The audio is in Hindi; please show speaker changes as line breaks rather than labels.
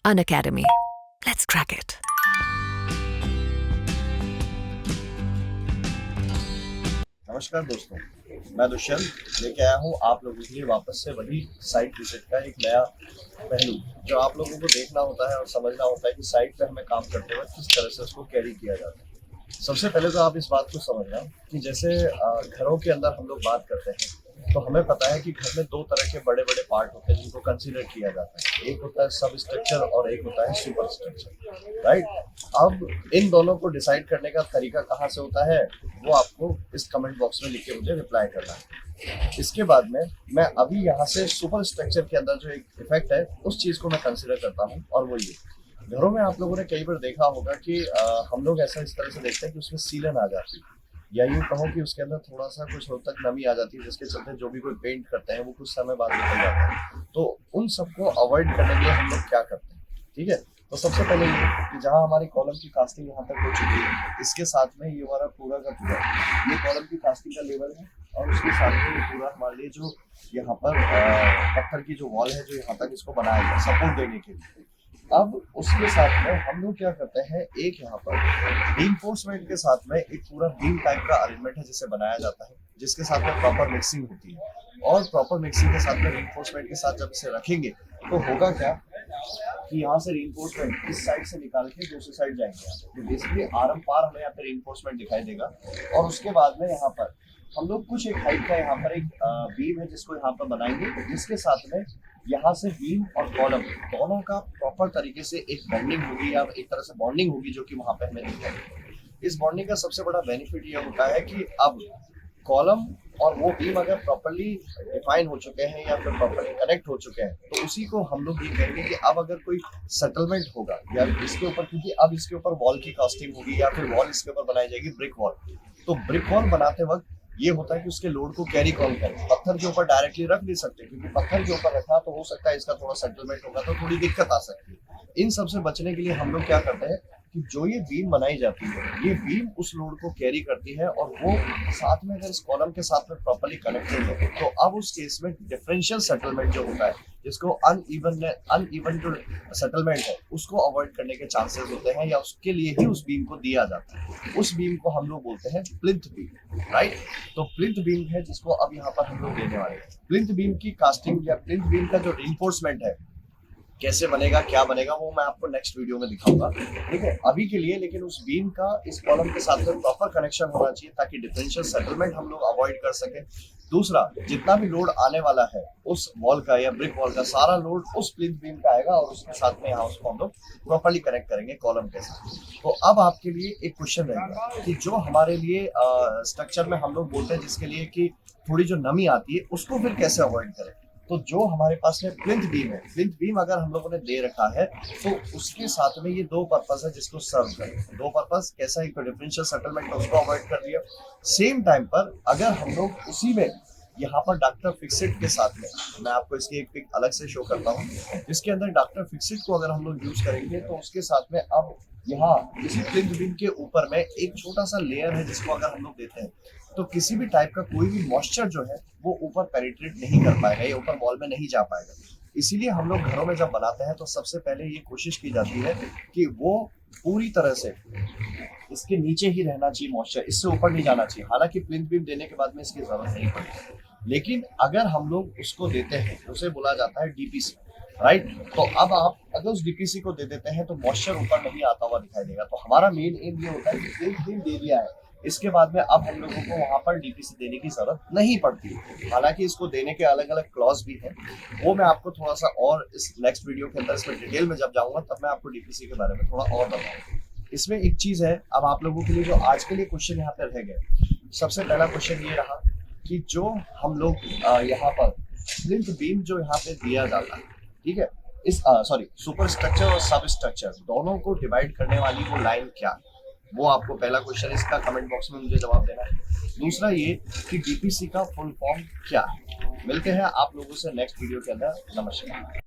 Unacademy. Let's crack it.
नमस्कार दोस्तों, मैं दुष्यंत लेके आया हूँ आप लोगों के लिए वापस से वही साइट विजिट का एक नया पहलू जो आप लोगों को देखना होता है और समझना होता है कि साइट पे हमें काम करते वक्त किस तरह से उसको कैरी किया जाता है। सबसे पहले तो आप इस बात को समझना कि जैसे घरों के अंदर हम लोग बात करते हैं तो हमें पता है कि घर में दो तरह के बड़े बड़े पार्ट होते हैं जिनको कंसीडर किया जाता है। एक होता है सब स्ट्रक्चर और एक होता है सुपर स्ट्रक्चर, राइट। अब इन दोनों को डिसाइड करने का तरीका कहाँ से होता है वो आपको इस कमेंट बॉक्स में लिख के मुझे रिप्लाई करना है। इसके बाद में मैं अभी यहाँ से सुपर स्ट्रक्चर के अंदर जो एक इफेक्ट है उस चीज को मैं कंसिडर करता हूँ, और वो ये घरों में आप लोगों ने कई बार देखा होगा कि हम लोग ऐसा इस तरह से देखते हैं कि उसमें सीलन आ जाती है, या यूँ कहो कि उसके अंदर थोड़ा सा कुछ हद तक नमी आ जाती है, जिसके चलते जो भी कोई पेंट करते हैं वो कुछ समय बाद निकल जाता है। तो उन सबको अवॉइड करने के लिए हम लोग क्या करते हैं, ठीक है। तो सबसे पहले ये कि जहाँ हमारी कॉलम की कास्टिंग यहाँ तक हो चुकी है, इसके साथ में ये हमारा पूरा का पूरा ये कॉलम की कास्टिंग का लेवल है, और उसके साथ में ये पूरा हमारे लिए जो यहाँ पर पत्थर की जो वॉल है जो यहाँ तक इसको बनाया गया सपोर्ट देने के लिए। अब उसके साथ में हम लोग क्या करते हैं, एक यहाँ पर रीइंफोर्समेंट के साथ में एक पूरा बीम टाइप का अरेंजमेंट है जिसे बनाया जाता है, जिसके साथ में प्रॉपर मिक्सिंग होती है। और प्रॉपर मिक्सिंग के साथ में रीइंफोर्समेंट के साथ जब इसे रखेंगे तो होगा क्या कि यहाँ से रीइंफोर्समेंट इस साइड से निकाल के दूसरी साइड जाएंगे, तो बेसिकली आरम पार हमें यहाँ पे रीइंफोर्समेंट दिखाई देगा। और उसके बाद में यहाँ पर हम लोग कुछ एक हाइट का यहाँ पर एक बीम है जिसको यहाँ पर बनाएंगे, जिसके साथ में यहाँ से बीम और कॉलम दोनों का प्रॉपर तरीके से एक बॉन्डिंग होगी, या एक तरह से बॉन्डिंग होगी जो कि वहाँ पे हमें दिखाई देगी। इस बॉन्डिंग का सबसे बड़ा बेनिफिट ये होता है कि अब कॉलम और वो बीम अगर प्रॉपर्ली डिफाइन हो चुके हैं या फिर प्रॉपर्ली कनेक्ट हो चुके हैं, तो उसी को हम लोग ये कहेंगे कि अब अगर कोई सेटलमेंट होगा या इसके ऊपर, क्योंकि अब इसके ऊपर वॉल की कास्टिंग होगी या फिर वॉल इसके ऊपर बनाई जाएगी ब्रिक वॉल, तो ब्रिक वॉल बनाते वक्त ये होता है कि उसके लोड को कैरी कौन करे। पत्थर के ऊपर डायरेक्टली रख नहीं सकते, क्योंकि पत्थर के ऊपर रखा तो हो सकता है इसका थोड़ा सेटलमेंट होगा तो थोड़ी दिक्कत आ सकती है। इन सब से बचने के लिए हम लोग क्या करते हैं कि जो ये बीम बनाई जाती है ये बीम उस लोड को कैरी करती है, और वो साथ में अगर इस कॉलम के साथ में प्रॉपर्ली कनेक्टेड है तो अब उस केस में डिफरेंशियल सेटलमेंट जो होता है, जिसको अनइवन जो सेटलमेंट है उसको अवॉइड करने के चांसेस होते हैं, या उसके लिए ही उस बीम को दिया जाता है। उस बीम को हम लोग बोलते हैं प्लिंथ बीम, राइट। तो प्लिंथ बीम है जिसको अब यहाँ पर हम लोग देने वाले हैं। प्लिंथ बीम की कास्टिंग या प्लिंथ बीम का जो रिइंफोर्समेंट है कैसे बनेगा क्या बनेगा वो मैं आपको नेक्स्ट वीडियो में दिखाऊंगा, ठीक है। अभी के लिए लेकिन उस बीम का इस कॉलम के साथ में प्रॉपर कनेक्शन होना चाहिए ताकि डिफरेंशियल सेटलमेंट हम लोग अवॉइड कर सके। दूसरा, जितना भी लोड आने वाला है उस वॉल का या ब्रिक वॉल का, सारा लोड उस प्लिंथ बीम का आएगा, और उसके साथ में यहाँ उसको हम लोग प्रॉपर्ली कनेक्ट करेंगे कॉलम के साथ। तो अब आपके लिए एक क्वेश्चन रहेगा कि जो हमारे लिए स्ट्रक्चर में हम लोग बोलते हैं जिसके लिए कि थोड़ी जो नमी आती है उसको फिर कैसे अवॉइड करें। तो जो हमारे पास में प्लिंथ बीम है, प्लिंथ बीम अगर हम लोगों ने दे रखा है तो उसके साथ में ये दो पर्पस है जिसको सर्व करें। दो पर्पस कैसा, एक तो डिफरेंशियल सेटलमेंट है उसको अवॉइड कर दिया, सेम टाइम पर अगर हम लोग उसी में यहाँ पर डॉक्टर फिक्सिट के साथ में, मैं आपको इसकी एक पिक अलग से शो करता हूँ, इसके अंदर डॉक्टर फिक्सिट को अगर हम लोग यूज करेंगे तो उसके साथ में अब यहाँ इसी प्लिंथ बीम के ऊपर में एक छोटा सा लेयर है जिसको अगर हम लोग देते हैं तो किसी भी टाइप का कोई भी मॉइस्चर जो है वो ऊपर पेनिट्रेट नहीं कर पाएगा या ऊपर वॉल में नहीं जा पाएगा। इसीलिए हम लोग घरों में जब बनाते हैं तो सबसे पहले ये कोशिश की जाती है कि वो पूरी तरह से इसके नीचे ही रहना चाहिए मॉइस्चर, इससे ऊपर नहीं जाना चाहिए। हालांकि प्लिंथ बीम देने के बाद में इसकी जरूरत नहीं पड़ती, लेकिन अगर हम लोग उसको देते हैं उसे बोला जाता है डीपीसी, राइट। तो अब आप अगर उस डीपीसी को दे देते हैं तो मॉइस्चर ऊपर नहीं आता हुआ दिखाई देगा। तो हमारा मेन एम ये होता है कि प्लिंथ बीम दे दिया है, इसके बाद में अब हम लोगों को वहां पर डीपीसी देने की जरूरत नहीं पड़ती। हालांकि इसको देने के अलग अलग क्लॉज भी हैं, वो मैं आपको थोड़ा सा और इस नेक्स्ट वीडियो के अंदर इसमें डिटेल में जब जाऊंगा तब मैं आपको डीपीसी के बारे में थोड़ा और बताऊंगा। इसमें एक चीज है, अब आप लोगों के लिए जो आज के लिए क्वेश्चन यहाँ पे रह गए, सबसे पहला क्वेश्चन ये रहा कि जो हम लोग यहाँ पर प्लिंथ बीम जो यहाँ पे दिया जाता है, ठीक है, इस सुपर स्ट्रक्चर और सब स्ट्रक्चर दोनों को डिवाइड करने वाली वो लाइन क्या है, वो आपको पहला क्वेश्चन इसका कमेंट बॉक्स में मुझे जवाब देना है। दूसरा ये कि डीपीसी का फुल फॉर्म क्या है। मिलते हैं आप लोगों से नेक्स्ट वीडियो के अंदर। नमस्कार।